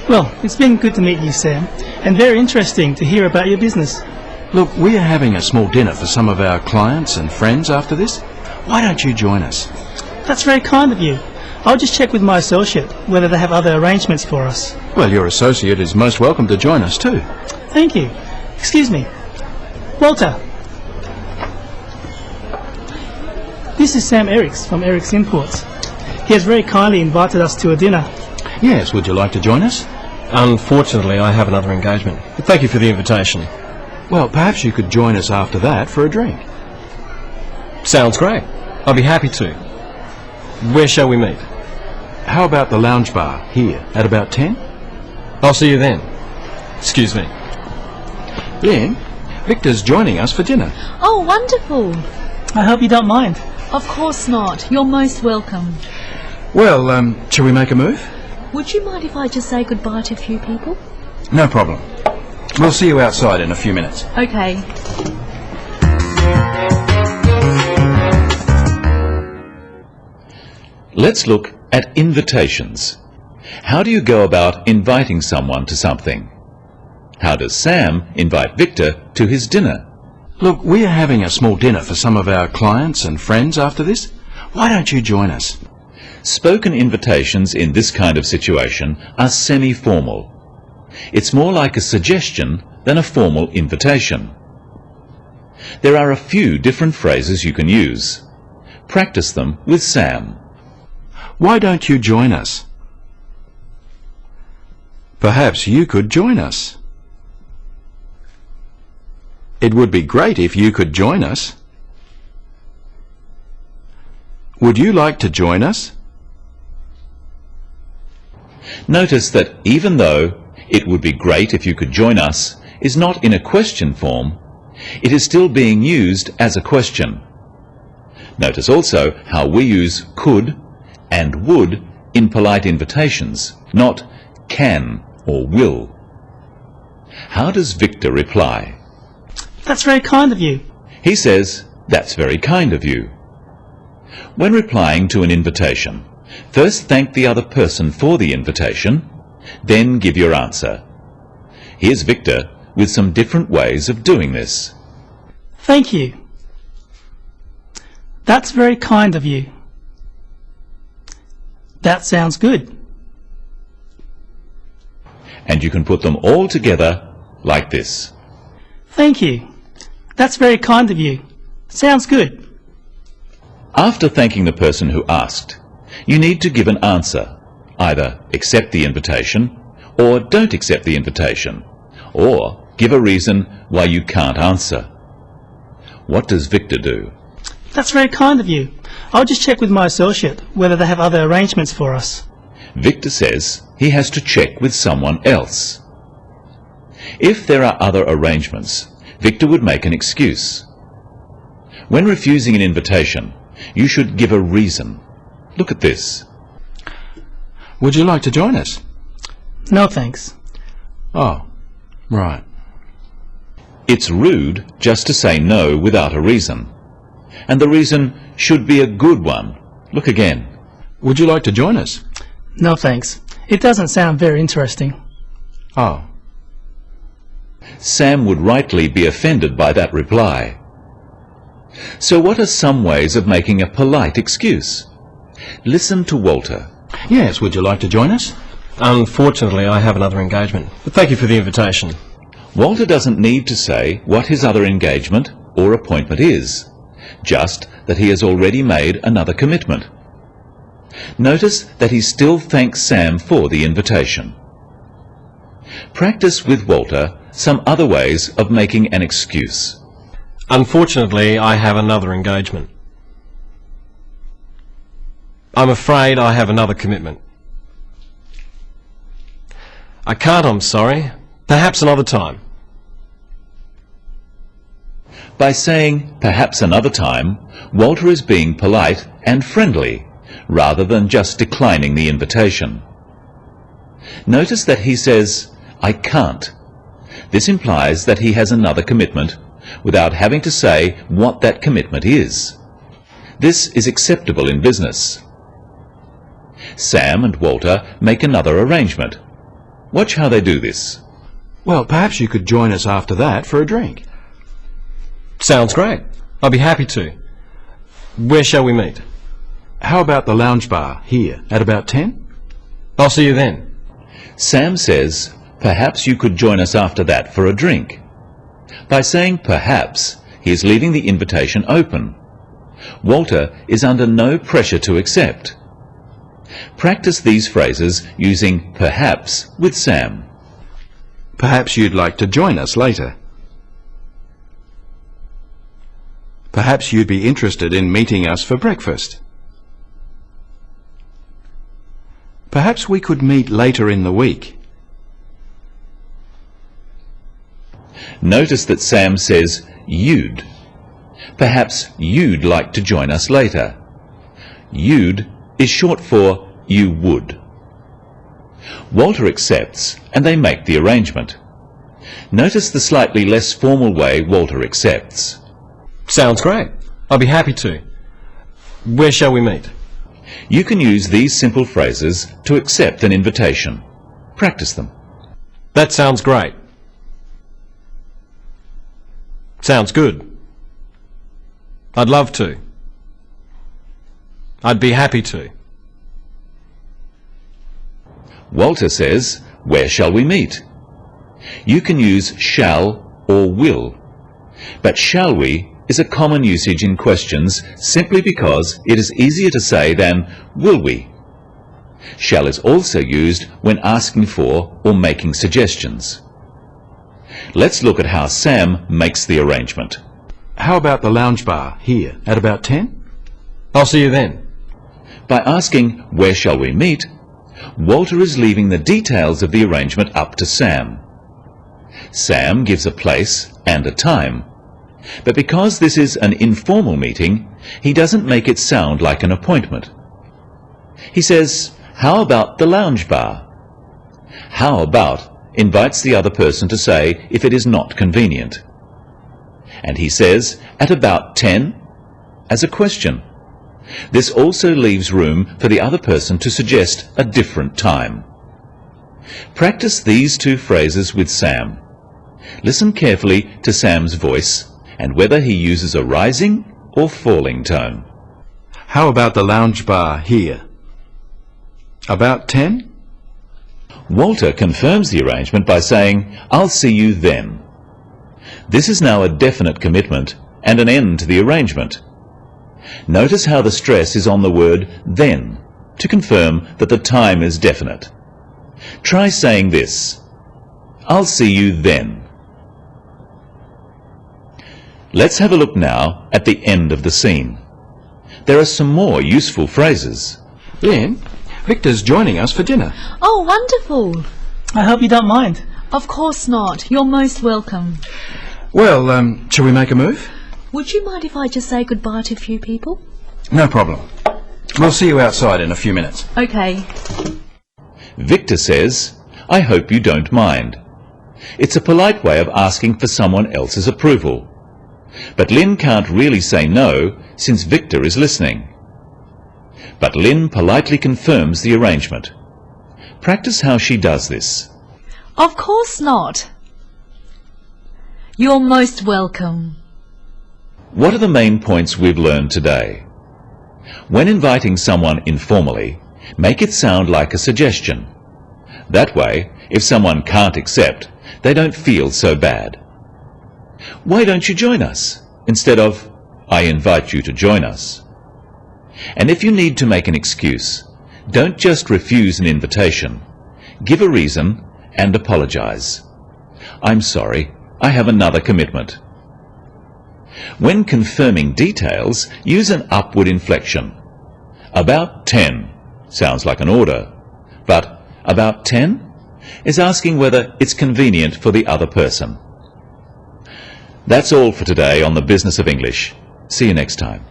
Well, it's been good to meet you, Sam, and very interesting to hear about your business. Look, we are having a small dinner for some of our clients and friends after this. Why don't you join us? That's very kind of you. I'll just check with my associate whether they have other arrangements for us. Well, your associate is most welcome to join us too. Thank you. Excuse me. Walter. This is Sam Eriks from Eriks Imports. He has very kindly invited us to a dinner. Yes, would you like to join us? Unfortunately, I have another engagement. But thank you for the invitation. Well, perhaps you could join us after that for a drink. Sounds great. I'll be happy to. Where shall we meet? How about the lounge bar here at about 10? I'll see you then. Excuse me. Lynn, Victor's joining us for dinner. Oh, wonderful. I hope you don't mind. Of course not. You're most welcome. Well, shall we make a move? Would you mind if I just say goodbye to a few people? No problem. We'll see you outside in a few minutes. Okay. Let's look at invitations. How do you go about inviting someone to something? How does Sam invite Victor to his dinner? Look, we are having a small dinner for some of our clients and friends after this. Why don't you join us? Spoken invitations in this kind of situation are semi-formal. It's more like a suggestion than a formal invitation. There are a few different phrases you can use. Practice them with Sam. Why don't you join us? Perhaps you could join us. It would be great if you could join us. Would you like to join us? Notice that even though "it would be great if you could join us" is not in a question form, it is still being used as a question. Notice also how we use could and would in polite invitations, not can or will. How does Victor reply? That's very kind of you. He says, "That's very kind of you." When replying to an invitation, first thank the other person for the invitation, then give your answer. Here's Victor with some different ways of doing this. Thank you. That's very kind of you. That sounds good. And you can put them all together like this. Thank you. That's very kind of you. Sounds good. After thanking the person who asked, you need to give an answer. Either accept the invitation, or don't accept the invitation, or give a reason why you can't answer. What does Victor do? That's very kind of you. I'll just check with my associate whether they have other arrangements for us. Victor says he has to check with someone else. If there are other arrangements, Victor would make an excuse. When refusing an invitation, you should give a reason. Look at this. Would you like to join us? No thanks. Oh, right. It's rude just to say no without a reason. And the reason should be a good one. Look again. Would you like to join us? No thanks. It doesn't sound very interesting. Oh. Sam would rightly be offended by that reply. So what are some ways of making a polite excuse? Listen to Walter. Yes, would you like to join us? Unfortunately, I have another engagement. But thank you for the invitation. Walter doesn't need to say what his other engagement or appointment is, just that he has already made another commitment. Notice that he still thanks Sam for the invitation. Practice with Walter some other ways of making an excuse. Unfortunately, I have another engagement. I'm afraid I have another commitment. I can't, I'm sorry. Perhaps another time. By saying perhaps another time, Walter is being polite and friendly, rather than just declining the invitation. Notice that he says, "I can't." This implies that he has another commitment, without having to say what that commitment is. This is acceptable in business. Sam and Walter make another arrangement. Watch how they do this. Well, perhaps you could join us after that for a drink. Sounds great. I'll be happy to. Where shall we meet? How about the lounge bar here at about 10? I'll see you then. Sam says, perhaps you could join us after that for a drink. By saying perhaps, he is leaving the invitation open. Walter is under no pressure to accept. Practice these phrases using perhaps with Sam. Perhaps you'd like to join us later. Perhaps you'd be interested in meeting us for breakfast. Perhaps we could meet later in the week. Notice that Sam says you'd. Perhaps you'd like to join us later. You'd is short for you would. Walter accepts and they make the arrangement. Notice the slightly less formal way Walter accepts. Sounds great. I'll be happy to. Where shall we meet? You can use these simple phrases to accept an invitation. Practice them. That sounds great. Sounds good. I'd love to. I'd be happy to. Walter says, where shall we meet? You can use shall or will, but shall we is a common usage in questions simply because it is easier to say than will we. Shall is also used when asking for or making suggestions. Let's look at how Sam makes the arrangement. How about the lounge bar here at about 10? I'll see you then. By asking where shall we meet, Walter is leaving the details of the arrangement up to Sam. Sam gives a place and a time, but because this is an informal meeting, he doesn't make it sound like an appointment. He says, how about the lounge bar? How about invites the other person to say if it is not convenient. And he says, at about 10, as a question. This also leaves room for the other person to suggest a different time. Practice these two phrases with Sam. Listen carefully to Sam's voice and whether he uses a rising or falling tone. How about the lounge bar here? About 10? Walter confirms the arrangement by saying, I'll see you then. This is now a definite commitment and an end to the arrangement. Notice how the stress is on the word then to confirm that the time is definite. Try saying this, I'll see you then. Let's have a look now at the end of the scene. There are some more useful phrases. Lynn, Victor's joining us for dinner. Oh, wonderful. I hope you don't mind. Of course not. You're most welcome. Well, shall we make a move? Would you mind if I just say goodbye to a few people? No problem. We'll see you outside in a few minutes. Okay. Victor says, I hope you don't mind. It's a polite way of asking for someone else's approval. But Lynn can't really say no since Victor is listening. But Lynn politely confirms the arrangement. Practice how she does this. Of course not. You're most welcome. What are the main points we've learned today? When inviting someone informally, make it sound like a suggestion. That way, if someone can't accept, they don't feel so bad. Why don't you join us? Instead of, I invite you to join us. And if you need to make an excuse, don't just refuse an invitation. Give a reason and apologize. I'm sorry, I have another commitment. When confirming details, use an upward inflection. About 10 sounds like an order, but about 10 is asking whether it's convenient for the other person. That's all for today on The Business of English. See you next time.